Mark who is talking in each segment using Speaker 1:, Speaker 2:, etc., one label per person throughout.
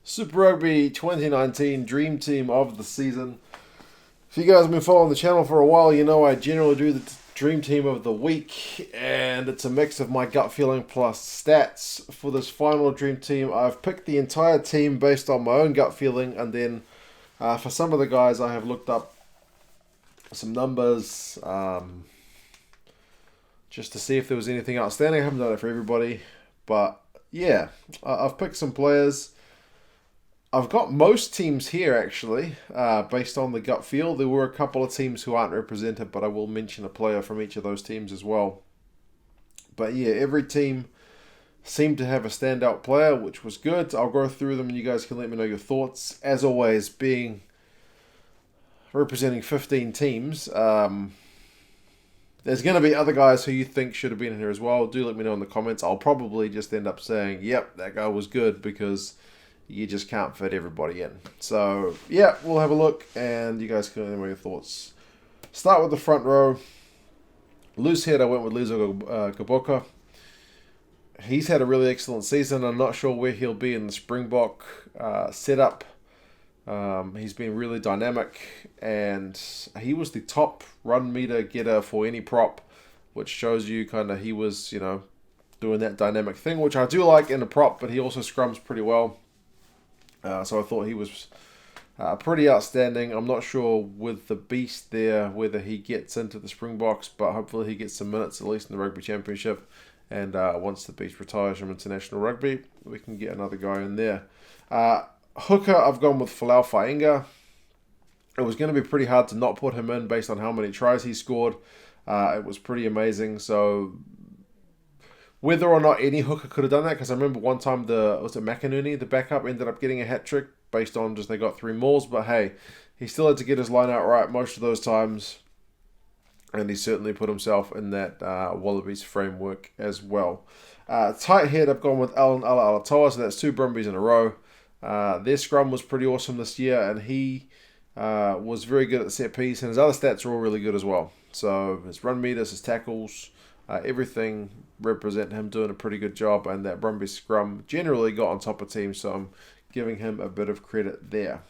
Speaker 1: Super Rugby 2019 Dream Team of the season. If you guys have been following the channel for a while, you know I generally do the Dream Team of the week, and it's a mix of my gut feeling plus stats. For this final Dream Team, I've picked the entire team based on my own gut feeling, and then for some of the guys, I have looked up some numbers just to see if there was anything outstanding. I haven't done it for everybody, but yeah, I've picked some players. I've got most teams here actually, based on the gut feel. There were a couple of teams who aren't represented, but I will mention a player from each of those teams as well. But yeah, every team seemed to have a standout player, which was good. I'll go through them and you guys can let me know your thoughts. As always, being representing 15 teams, there's going to be other guys who you think should have been in here as well. Do let me know in the comments. I'll probably just end up saying, yep, that guy was good, because you just can't fit everybody in. So, yeah, we'll have a look, and you guys can let me know your thoughts. Start with the front row. Loose head, I went with Lizo Gaboka. He's had a really excellent season. I'm not sure where he'll be in the Springbok setup. He's been really dynamic, and he was the top run meter getter for any prop, which shows you kind of he was, doing that dynamic thing, which I do like in a prop, but he also scrums pretty well. So I thought he was pretty outstanding. I'm not sure with the beast there whether he gets into the Springboks, but hopefully he gets some minutes at least in the Rugby Championship. And once the beast retires from international rugby, we can get another guy in there. Hooker, I've gone with Folau Fainga. It was going to be pretty hard to not put him in based on how many tries he scored. It was pretty amazing. So whether or not any hooker could have done that, because I remember one time was it McInerney, the backup, ended up getting a hat trick based on just they got 3 mauls. But hey, he still had to get his line out right most of those times, and he certainly put himself in that Wallabies framework as well. Tight head, I've gone with Alan Alatoa, so that's 2 Brumbies in a row. Their scrum was pretty awesome this year, and he was very good at the set piece, and his other stats are all really good as well. So his run meters, his tackles, everything represent him doing a pretty good job, and that Brumbies scrum generally got on top of teams, so I'm giving him a bit of credit there.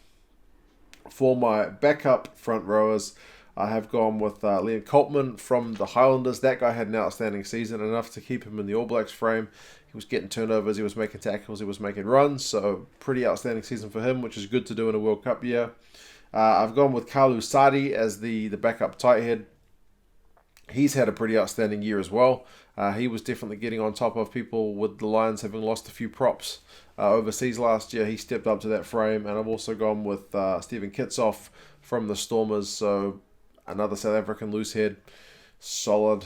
Speaker 1: For my backup front rowers, I have gone with Liam Coltman from the Highlanders. That guy had an outstanding season, enough to keep him in the All Blacks frame. He was getting turnovers, he was making tackles, he was making runs, so pretty outstanding season for him, which is good to do in a World Cup year. I've gone with Kalu Sadi as the backup tight head. He's had a pretty outstanding year as well. He was definitely getting on top of people with the Lions having lost a few props overseas last year. He stepped up to that frame, and I've also gone with Stephen Kitsoff from the Stormers, so another South African loose head. Solid.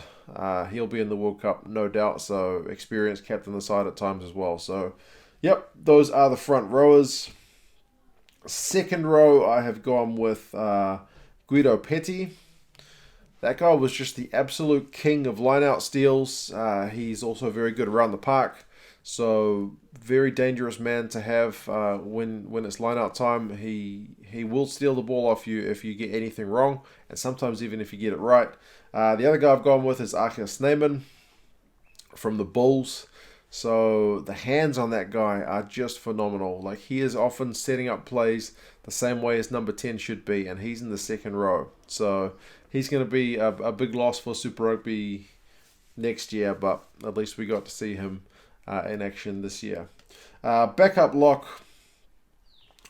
Speaker 1: He'll be in the World Cup, no doubt, so experienced captain the side at times as well. So, yep, those are the front rowers. Second row, I have gone with Guido Petty. That guy was just the absolute king of line-out steals. He's also very good around the park. So very dangerous man to have when it's line-out time. He will steal the ball off you if you get anything wrong, and sometimes even if you get it right. The other guy I've gone with is Arthur Snyman from the Bulls. So the hands on that guy are just phenomenal. Like, he is often setting up plays the same way as number 10 should be, and he's in the second row. So he's going to be a big loss for Super Rugby next year, but at least we got to see him in action this year. Backup lock,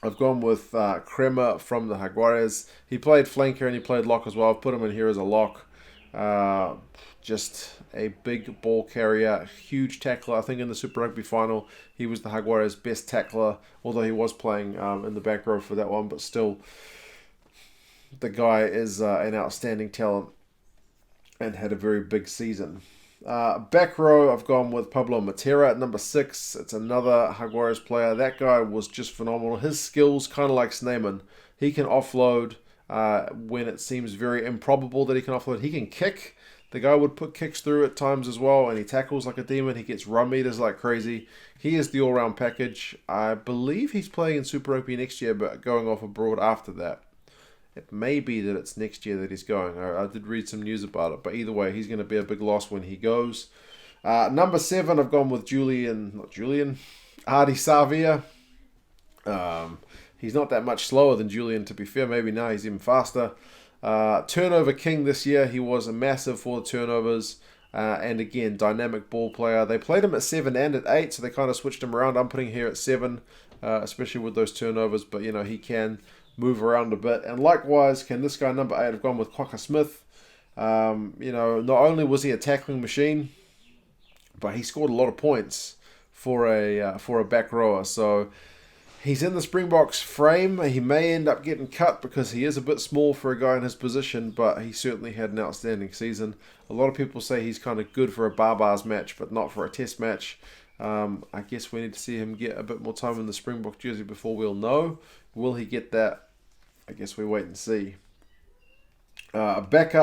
Speaker 1: I've gone with Kremer from the Jaguares. He played flanker and he played lock as well. I've put him in here as a lock. Just a big ball carrier, huge tackler. I think in the Super Rugby final, he was the Jaguares' best tackler, although he was playing in the back row for that one, but still, the guy is an outstanding talent and had a very big season. Back row, I've gone with Pablo Matera at number 6. It's another Jaguares player. That guy was just phenomenal. His skills, kind of like Snyman, he can offload when it seems very improbable that he can offload. He can kick. The guy would put kicks through at times as well, and he tackles like a demon. He gets run meters like crazy. He is the all-round package. I believe he's playing in Super Rugby next year, but going off abroad after that. It may be that it's next year that he's going. I did read some news about it, but either way, he's going to be a big loss when he goes. Number 7, I've gone with Ardi Savia. He's not that much slower than Julian, to be fair. Maybe now he's even faster. Turnover king this year. He was a massive for the turnovers. And again, dynamic ball player. They played him at 7 and at 8, so they kind of switched him around. I'm putting here at 7, especially with those turnovers. But, he can move around a bit. And likewise, can this guy, number 8, have gone with Quokka Smith. Not only was he a tackling machine, but he scored a lot of points for a back rower. So he's in the Springboks frame. He may end up getting cut because he is a bit small for a guy in his position, but he certainly had an outstanding season. A lot of people say he's kind of good for a Barbars match, but not for a test match. I guess we need to see him get a bit more time in the Springbok jersey before we'll know. Will he get that? I guess we wait and see. Back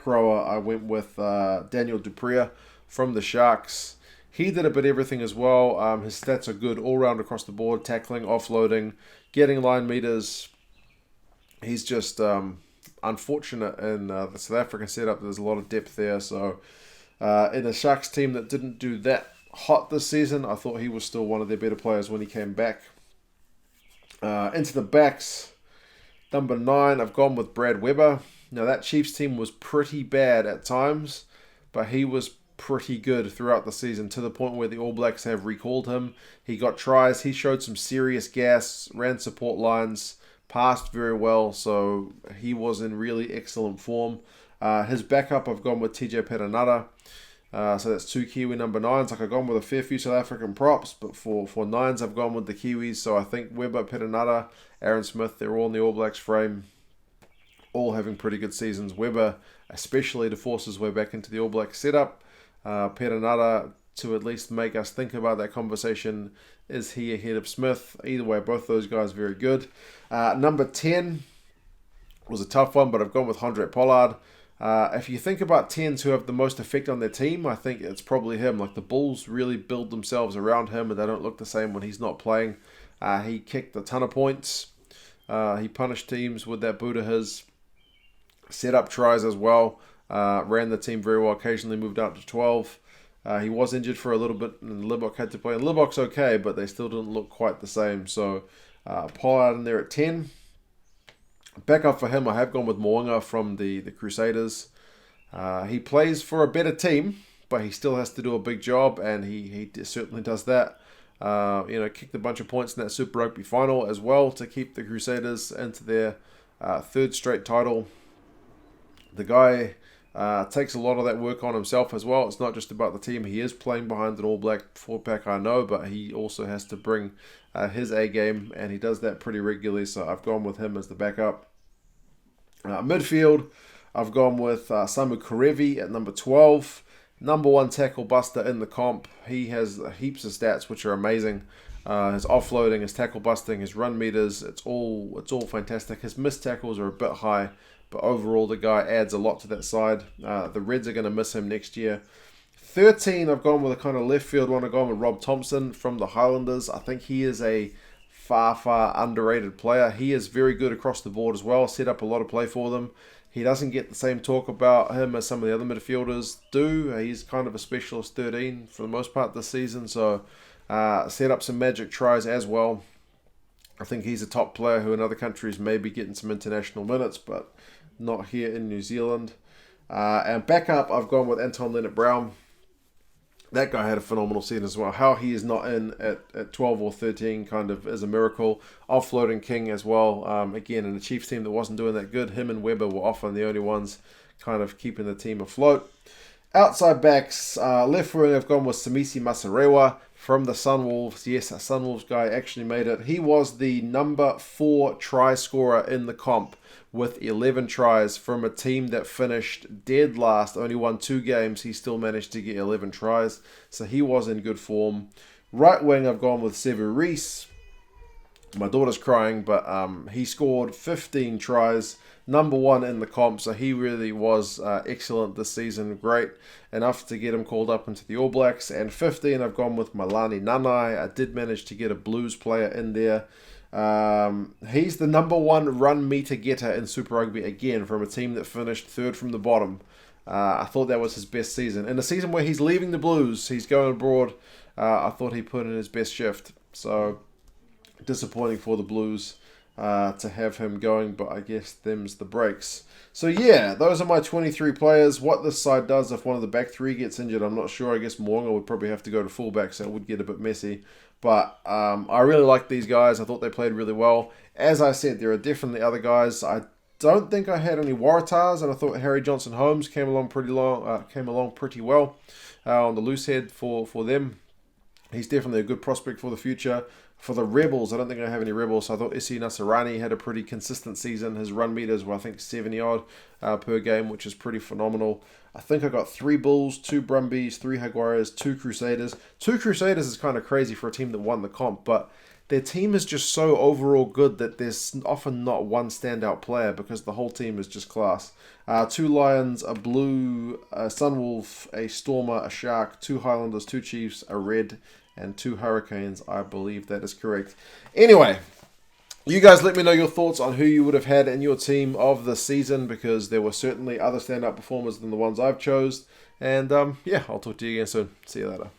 Speaker 1: rower, I went with Daniel Dupria from the Sharks. He did a bit of everything as well. His stats are good all round across the board. Tackling, offloading, getting line meters. He's just unfortunate in the South African setup. There's a lot of depth there. So in a Sharks team that didn't do that hot this season, I thought he was still one of their better players when he came back. Into the backs, number 9, I've gone with Brad Weber. Now that Chiefs team was pretty bad at times, but he was pretty good throughout the season to the point where the All Blacks have recalled him. He got tries. He showed some serious gas, ran support lines, passed very well, so he was in really excellent form. His backup, I've gone with TJ Perenara. So that's 2 Kiwi number 9s. Like I've gone with a fair few South African props, but for 9s, I've gone with the Kiwis. So I think Weber, Perenara, Aaron Smith, they're all in the All Blacks frame. All having pretty good seasons. Weber, especially to force his way back into the All Blacks setup. Perenara, to at least make us think about that conversation, is he ahead of Smith? Either way, both those guys very good. Number 10 was a tough one, but I've gone with Handré Pollard. If you think about 10s who have the most effect on their team, I think it's probably him. Like the Bulls really build themselves around him, and they don't look the same when he's not playing. He kicked a ton of points. He punished teams with that boot of his. Set up tries as well. Ran the team very well. Occasionally moved out to 12. He was injured for a little bit, and Libbok had to play. And Libbok's okay, but they still didn't look quite the same. So Pollard in there at 10. Back up for him, I have gone with Mo'unga from the Crusaders. He plays for a better team, but he still has to do a big job, and he certainly does that. Kicked a bunch of points in that Super Rugby final as well to keep the Crusaders into their 3rd straight title. The guy takes a lot of that work on himself as well. It's not just about the team. He is playing behind an All Black 4-pack, I know, but he also has to bring his A game, and he does that pretty regularly, so I've gone with him as the backup. Midfield, I've gone with Samu Karevi at number 12. Number 1 tackle buster in the comp. He has heaps of stats which are amazing. His offloading, his tackle busting, his run meters, it's all fantastic. His missed tackles are a bit high, but overall the guy adds a lot to that side. The Reds are going to miss him next year. 13, I've gone with a kind of left field one. I've gone with Rob Thompson from the Highlanders. I think he is a far underrated player. He is very good across the board as well. Set up a lot of play for them. He doesn't get the same talk about him as some of the other midfielders do. He's kind of a specialist 13 for the most part this season. So set up some magic tries as well. I think he's a top player who in other countries may be getting some international minutes, but not here in New Zealand. And back up, I've gone with Anton Leonard-Brown. That guy had a phenomenal season as well. How he is not in at 12 or 13 kind of is a miracle. Offloading king as well. Again, in a Chiefs team that wasn't doing that good, him and Weber were often the only ones kind of keeping the team afloat. Outside backs, left wing I've gone with Samisi Masarewa from the Sunwolves. Yes, a Sunwolves guy actually made it. He was the number 4 try scorer in the comp with 11 tries from a team that finished dead last, only won 2 games. He still managed to get 11 tries, so he was in good form. Right wing, I've gone with Sevu Reece. My daughter's crying, but he scored 15 tries, number 1 in the comp, so he really was excellent this season. Great enough to get him called up into the All Blacks. And 15, I've gone with Malani Nanai. I did manage to get a Blues player in there. He's the number 1 run meter getter in Super Rugby again from a team that finished 3rd from the bottom. I thought that was his best season. In a season where he's leaving the Blues, he's going abroad, I thought he put in his best shift. So disappointing for the Blues to have him going, but I guess them's the breaks. So yeah, those are my 23 players. What this side does if one of the back three gets injured, I'm not sure. I guess Moonga would probably have to go to fullback, so it would get a bit messy. But I really like these guys. I thought they played really well. As I said, there are definitely other guys. I don't think I had any Waratahs, and I thought Harry Johnson-Holmes came along pretty well on the loose head for them. He's definitely a good prospect for the future. For the Rebels, I don't think I have any Rebels, so I thought Isi Nasarani had a pretty consistent season. His run meters were, I think, 70-odd per game, which is pretty phenomenal. I think I got 3 Bulls, 2 Brumbies, 3 Jaguars, 2 Crusaders. 2 Crusaders is kind of crazy for a team that won the comp, but their team is just so overall good that there's often not one standout player because the whole team is just class. 2 Lions, a Blue, a Sunwolf, a Stormer, a Shark, 2 Highlanders, 2 Chiefs, a Red, and 2 Hurricanes. I believe that is correct. Anyway, you guys let me know your thoughts on who you would have had in your team of the season, because there were certainly other standout performers than the ones I've chose. And yeah, I'll talk to you again soon. See you later.